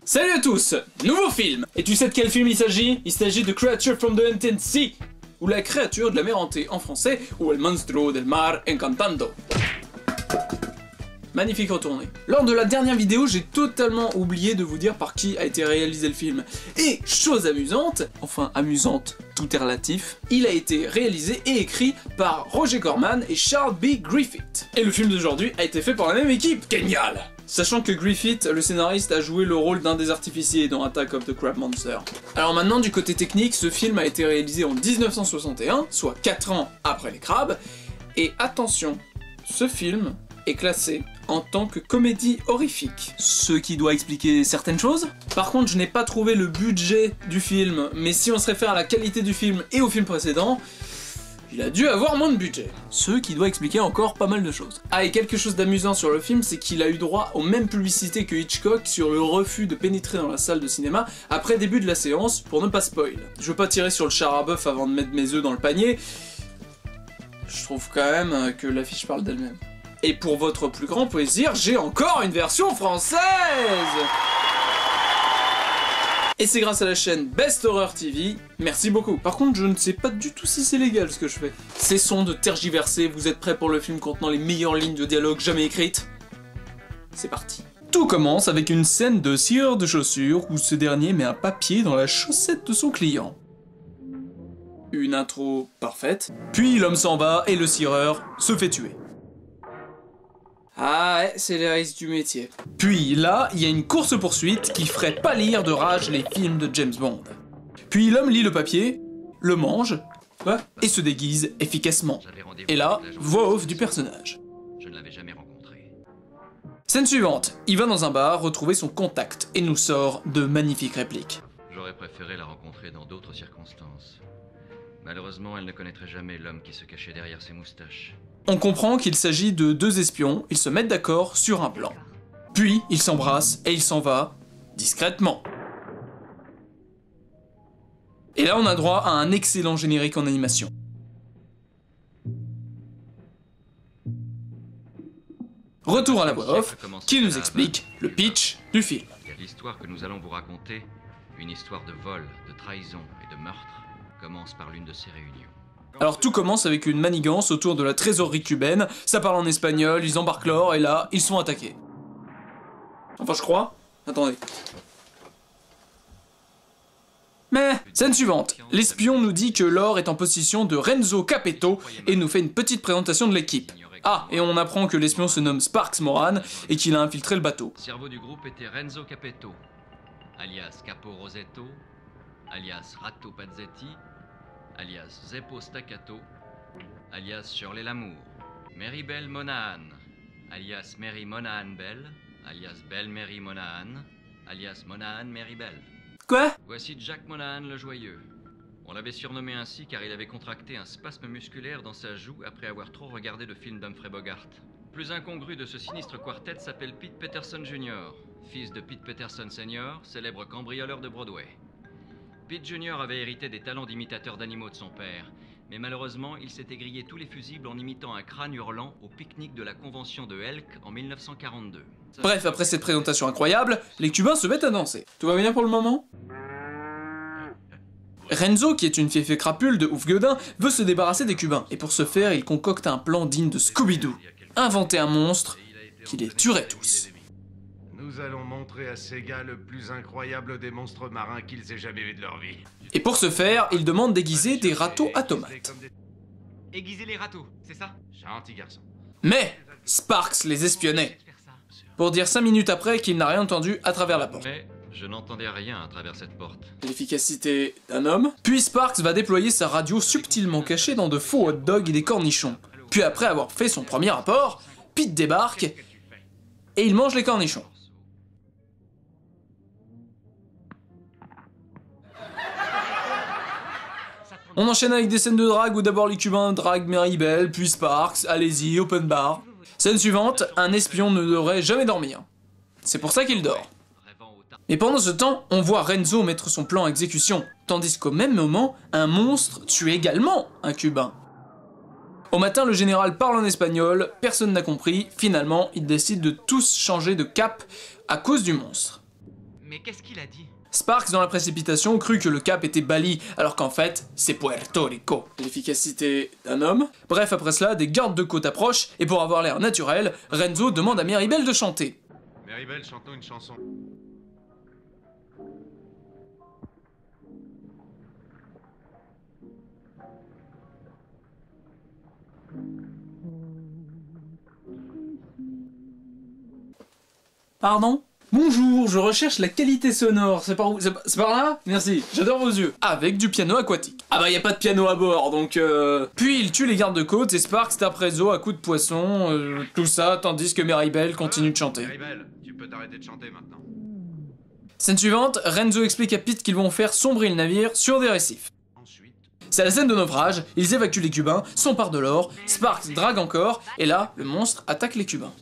Salut à tous, nouveau film. Et tu sais de quel film il s'agit? Il s'agit de Creature from the Unseen Sea, ou La créature de la mer hantée en français, ou El monstruo del mar encantando. Magnifique retourné. Lors de la dernière vidéo, j'ai totalement oublié de vous dire par qui a été réalisé le film. Et, chose amusante, enfin amusante, tout est relatif, il a été réalisé et écrit par Roger Corman et Charles B. Griffith. Et le film d'aujourd'hui a été fait par la même équipe. Génial! Sachant que Griffith, le scénariste, a joué le rôle d'un des artificiers dans Attack of the Crab Monster. Alors maintenant, du côté technique, ce film a été réalisé en 1961, soit 4 ans après les crabes, et attention, ce film est classé en tant que comédie horrifique. Ce qui doit expliquer certaines choses. Par contre, je n'ai pas trouvé le budget du film, mais si on se réfère à la qualité du film et au film précédent, il a dû avoir moins de budget. Ce qui doit expliquer encore pas mal de choses. Ah, et quelque chose d'amusant sur le film, c'est qu'il a eu droit aux mêmes publicités que Hitchcock sur le refus de pénétrer dans la salle de cinéma après début de la séance, pour ne pas spoil. Je veux pas tirer sur le char à bœuf avant de mettre mes œufs dans le panier. Je trouve quand même que l'affiche parle d'elle-même. Et pour votre plus grand plaisir, j'ai encore une version française! Et c'est grâce à la chaîne Best Horror TV, merci beaucoup. Par contre, je ne sais pas du tout si c'est légal ce que je fais. Cessons de tergiverser, vous êtes prêts pour le film contenant les meilleures lignes de dialogue jamais écrites? C'est parti. Tout commence avec une scène de scieur de chaussures où ce dernier met un papier dans la chaussette de son client. Une intro parfaite. Puis l'homme s'en va et le cireur se fait tuer. Ah ouais, c'est les risques du métier. Puis là, il y a une course-poursuite qui ferait pâlir de rage les films de James Bond. Puis l'homme lit le papier, le mange, et se déguise efficacement. Et là, voix off du personnage. Je ne l'avais jamais rencontré. Scène suivante, il va dans un bar retrouver son contact et nous sort de magnifiques répliques. J'aurais préféré la rencontrer dans d'autres circonstances. Malheureusement, elle ne connaîtrait jamais l'homme qui se cachait derrière ses moustaches. On comprend qu'il s'agit de deux espions, ils se mettent d'accord sur un plan. Puis, ils s'embrassent et il s'en va discrètement. Et là, on a droit à un excellent générique en animation. Retour à la voix off, qui nous explique le pitch du film. L'histoire que nous allons vous raconter, une histoire de vol, de trahison et de meurtre, commence par l'une de ces réunions. Alors tout commence avec une manigance autour de la trésorerie cubaine, ça parle en espagnol, ils embarquent l'or et là, ils sont attaqués. Enfin je crois. Attendez. Mais, scène suivante, l'espion nous dit que l'or est en possession de Renzo Capetto et nous fait une petite présentation de l'équipe. Ah, et on apprend que l'espion se nomme Sparks Moran et qu'il a infiltré le bateau. Le cerveau du groupe était Renzo Capetto, alias Capo Rosetto, alias Ratto Pazzetti, alias Zeppo Staccato, alias Shirley Lamour, Mary Bell Monahan, alias Mary Monahan Bell, alias Belle Mary Monahan, alias Monahan Mary Bell. Quoi? Voici Jack Monahan le Joyeux. On l'avait surnommé ainsi car il avait contracté un spasme musculaire dans sa joue après avoir trop regardé de films d'Humphrey Bogart. Plus incongru de ce sinistre quartet s'appelle Pete Peterson Jr., fils de Pete Peterson Sr., célèbre cambrioleur de Broadway. Pete Jr. avait hérité des talents d'imitateur d'animaux de son père, mais malheureusement, il s'était grillé tous les fusibles en imitant un crâne hurlant au pique-nique de la convention de Elk en 1942. Bref, après cette présentation incroyable, les Cubains se mettent à danser. Tout va bien pour le moment? Renzo, qui est une fiefée crapule de ouf gueudin, veut se débarrasser des Cubains, et pour ce faire, il concocte un plan digne de Scooby-Doo. Inventer un monstre qui les tuerait tous. Nous allons montrer à ces gars le plus incroyable des monstres marins qu'ils aient jamais vu de leur vie. Et pour ce faire, il demande d'aiguiser des râteaux à tomates. Aiguiser les râteaux, c'est ça? Gentil garçon. Mais Sparks les espionnait, pour dire 5 minutes après qu'il n'a rien entendu à travers la porte. Mais je n'entendais rien à travers cette porte. L'efficacité d'un homme. Puis Sparks va déployer sa radio subtilement cachée dans de faux hot dogs et des cornichons. Puis après avoir fait son premier rapport, Pete débarque et il mange les cornichons. On enchaîne avec des scènes de drague où d'abord les Cubains draguent Mary Bell, puis Sparks, allez-y, open bar. Scène suivante, un espion ne devrait jamais dormir. C'est pour ça qu'il dort. Mais pendant ce temps, on voit Renzo mettre son plan à exécution, tandis qu'au même moment, un monstre tue également un Cubain. Au matin, le général parle en espagnol, personne n'a compris, finalement, il décide de tous changer de cap à cause du monstre. Mais qu'est-ce qu'il a dit? Sparks, dans la précipitation, crut que le cap était Bali, alors qu'en fait, c'est Puerto Rico. L'efficacité d'un homme. Bref, après cela, des gardes de côte approchent, et pour avoir l'air naturel, Renzo demande à Meribel de chanter. Meribel, chante-nous une chanson. Pardon? Bonjour, je recherche la qualité sonore. C'est par où? C'est par là? Merci, j'adore vos yeux. Avec du piano aquatique. Ah bah y a pas de piano à bord, donc Puis il tue les gardes de côte et Sparks tape Renzo à coups de poisson, tout ça, tandis que Meribel continue de chanter. Meribel, tu peux t'arrêter de chanter maintenant. Scène suivante, Renzo explique à Pete qu'ils vont faire sombrer le navire sur des récifs. Ensuite... C'est la scène de naufrage, ils évacuent les Cubains, s'emparent de l'or, Sparks drague encore, et là, le monstre attaque les Cubains.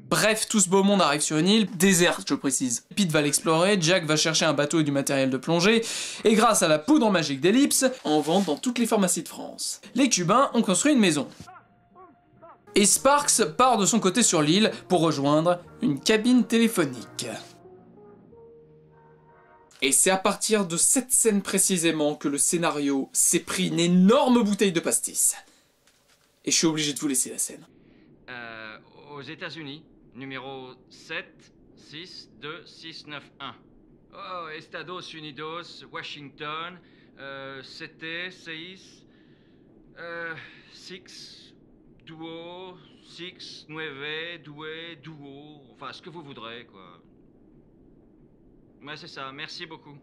Bref, tout ce beau monde arrive sur une île, déserte je précise. Pete va l'explorer, Jack va chercher un bateau et du matériel de plongée, et grâce à la poudre magique d'Ellipse, en vente dans toutes les pharmacies de France. Les Cubains ont construit une maison. Et Sparks part de son côté sur l'île pour rejoindre une cabine téléphonique. Et c'est à partir de cette scène précisément que le scénario s'est pris une énorme bouteille de pastis. Et je suis obligé de vous laisser la scène. Aux États-Unis, numéro 762691. Oh, Estados Unidos, Washington, CT, 6, 6, Duo, 6, 9, Doué, Duo, enfin ce que vous voudrez, quoi. Ouais, c'est ça, merci beaucoup.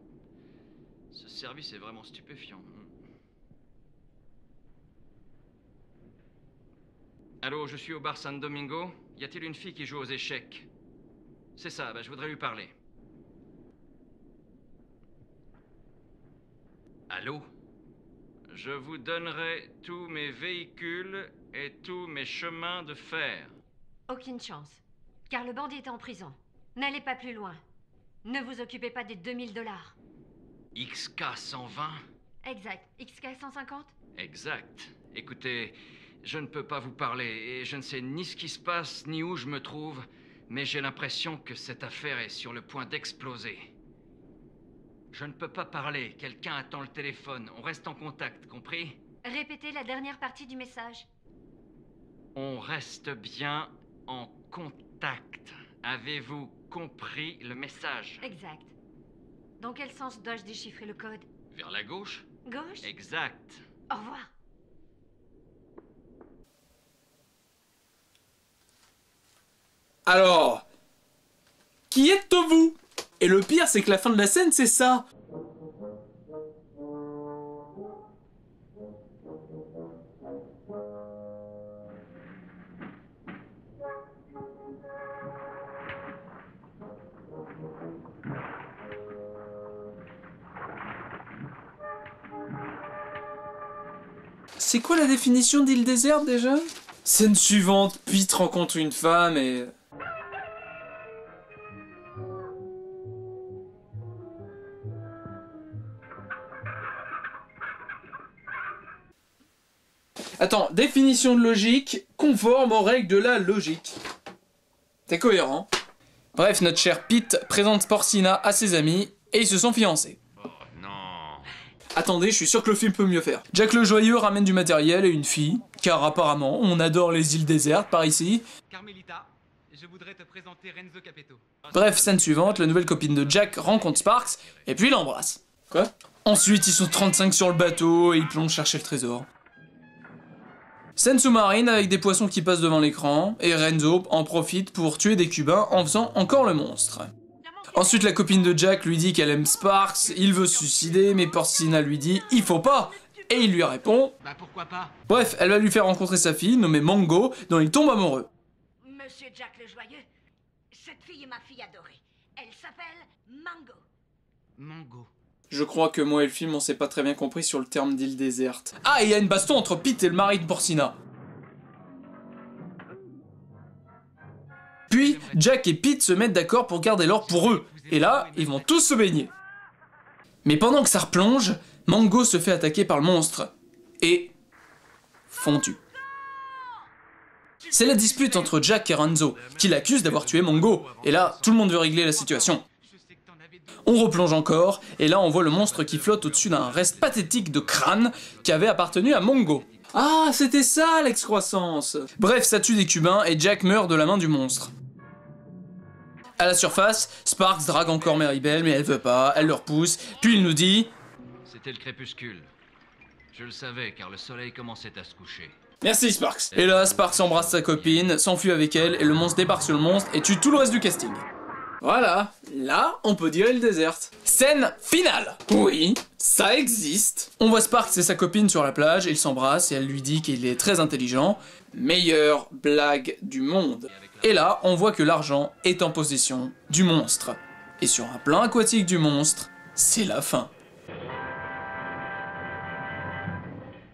Ce service est vraiment stupéfiant. Allô, je suis au bar San Domingo. Y a-t-il une fille qui joue aux échecs? C'est ça, bah, je voudrais lui parler. Allô? Je vous donnerai tous mes véhicules et tous mes chemins de fer. Aucune chance, car le bandit est en prison. N'allez pas plus loin. Ne vous occupez pas des 2000 $. XK 120? Exact. XK 150? Exact. Écoutez, je ne peux pas vous parler et je ne sais ni ce qui se passe ni où je me trouve, mais j'ai l'impression que cette affaire est sur le point d'exploser. Je ne peux pas parler, quelqu'un attend le téléphone, on reste en contact, compris? Répétez la dernière partie du message. On reste bien en contact. Avez-vous compris le message? Exact. Dans quel sens dois-je déchiffrer le code? Vers la gauche? Gauche? Exact. Au revoir. Alors, qui êtes-vous? Et le pire, c'est que la fin de la scène, c'est ça. C'est quoi la définition d'île déserte déjà? Scène suivante, Pete rencontre une femme et... Attends, définition de logique, conforme aux règles de la logique. C'est cohérent. Bref, notre cher Pete présente Porcina à ses amis et ils se sont fiancés. Oh non. Attendez, je suis sûr que le film peut mieux faire. Jack le Joyeux ramène du matériel et une fille, car apparemment, on adore les îles désertes par ici. Carmelita, je voudrais te présenter Renzo Capetto. Bref, scène suivante, la nouvelle copine de Jack rencontre Sparks, et puis l'embrasse. Quoi? Ensuite, ils sont 35 sur le bateau et ils plongent chercher le trésor. Scène sous-marine avec des poissons qui passent devant l'écran, et Renzo en profite pour tuer des Cubains en faisant encore le monstre. Ensuite, la copine de Jack lui dit qu'elle aime Sparks, il veut se suicider, mais Porcina lui dit « il faut pas !» et il lui répond Bah pourquoi pas? Bref, elle va lui faire rencontrer sa fille, nommée Mango, dont il tombe amoureux. Monsieur Jack le Joyeux, cette fille est ma fille adorée. Elle s'appelle Mango. Mango. Je crois que moi et le film, on s'est pas très bien compris sur le terme d'île déserte. Ah, et il y a une baston entre Pete et le mari de Porcina. Puis, Jack et Pete se mettent d'accord pour garder l'or pour eux. Et là, ils vont tous se baigner. Mais pendant que ça replonge, Mango se fait attaquer par le monstre. Et... fondu. C'est la dispute entre Jack et Renzo, qui l'accusent d'avoir tué Mango. Et là, tout le monde veut régler la situation. On replonge encore, et là on voit le monstre qui flotte au-dessus d'un reste pathétique de crâne qui avait appartenu à Mongo. Ah, c'était ça l'excroissance! Bref, ça tue des Cubains et Jack meurt de la main du monstre. À la surface, Sparks drague encore Maribel, mais elle veut pas, elle le repousse, puis il nous dit... C'était le crépuscule. Je le savais, car le soleil commençait à se coucher. Merci Sparks. Et là, Sparks embrasse sa copine, s'enfuit avec elle, et le monstre débarque sur le monstre et tue tout le reste du casting. Voilà, là, on peut dire il déserte. Scène finale. Oui, ça existe. On voit Sparks et sa copine sur la plage, ils s'embrassent et elle lui dit qu'il est très intelligent. Meilleure blague du monde. Et là, on voit que l'argent est en possession du monstre. Et sur un plan aquatique du monstre, c'est la fin.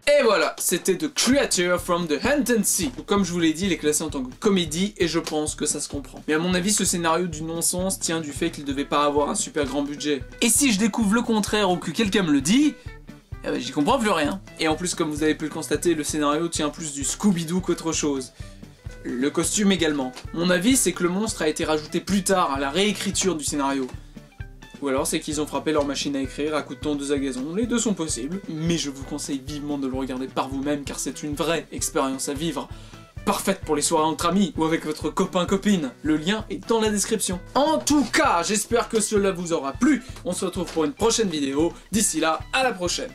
Et voilà, c'était The Creature from the Haunted Sea. Comme je vous l'ai dit, il est classé en tant que comédie et je pense que ça se comprend. Mais à mon avis, ce scénario du non-sens tient du fait qu'il devait pas avoir un super grand budget. Et si je découvre le contraire ou que quelqu'un me le dit, eh ben, j'y comprends plus rien. Et en plus, comme vous avez pu le constater, le scénario tient plus du Scooby-Doo qu'autre chose. Le costume également. Mon avis, c'est que le monstre a été rajouté plus tard à la réécriture du scénario. Ou alors c'est qu'ils ont frappé leur machine à écrire à coups de tondeuse à gazon, les deux sont possibles, mais je vous conseille vivement de le regarder par vous-même car c'est une vraie expérience à vivre. Parfaite pour les soirées entre amis ou avec votre copain-copine, le lien est dans la description. En tout cas, j'espère que cela vous aura plu, on se retrouve pour une prochaine vidéo, d'ici là, à la prochaine.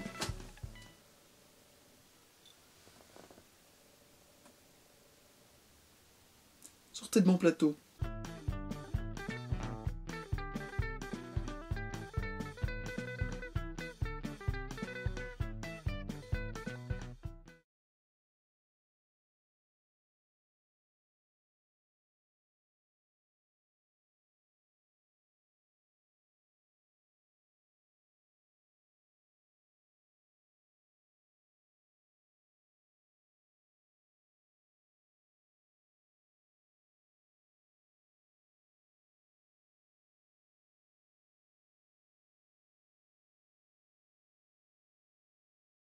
Sortez de mon plateau.